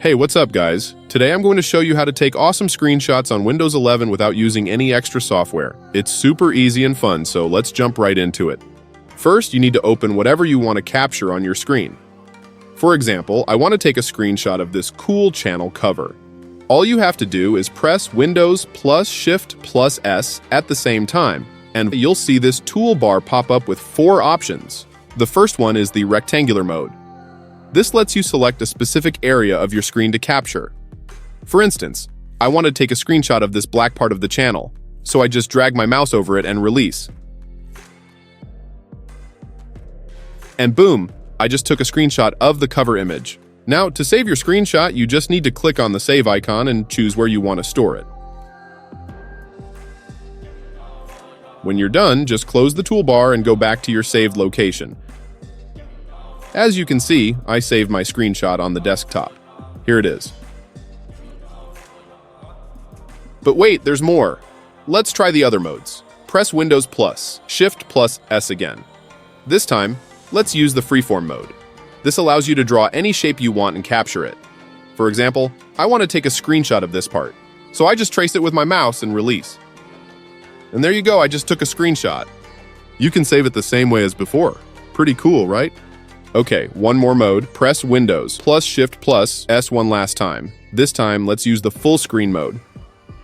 Hey, what's up guys? Today I'm going to show you how to take awesome screenshots on Windows 11 without using any extra software. It's super easy and fun, so let's jump right into it. First, you need to open whatever you want to capture on your screen. For example, I want to take a screenshot of this cool channel cover. All you have to do is press Windows plus Shift plus S at the same time, and you'll see this toolbar pop up with 4 options. The first one is the rectangular mode. This lets you select a specific area of your screen to capture. For instance, I want to take a screenshot of this black part of the channel, so I just drag my mouse over it and release. And boom, I just took a screenshot of the cover image. Now, to save your screenshot, you just need to click on the save icon and choose where you want to store it. When you're done, just close the toolbar and go back to your saved location. As you can see, I saved my screenshot on the desktop. Here it is. But wait, there's more. Let's try the other modes. Press Windows plus Shift plus S again. This time, let's use the freeform mode. This allows you to draw any shape you want and capture it. For example, I want to take a screenshot of this part, so I just trace it with my mouse and release. And there you go, I just took a screenshot. You can save it the same way as before. Pretty cool, right? Okay, one more mode. Press Windows plus Shift plus S one last time. This time, let's use the full screen mode.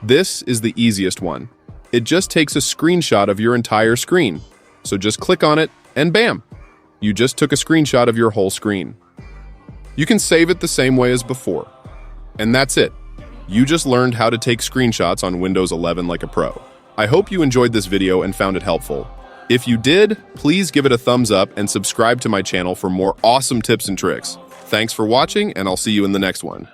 This is the easiest one. It just takes a screenshot of your entire screen. So just click on it and bam! You just took a screenshot of your whole screen. You can save it the same way as before. And that's it. You just learned how to take screenshots on Windows 11 like a pro. I hope you enjoyed this video and found it helpful. If you did, please give it a thumbs up and subscribe to my channel for more awesome tips and tricks. Thanks for watching, and I'll see you in the next one.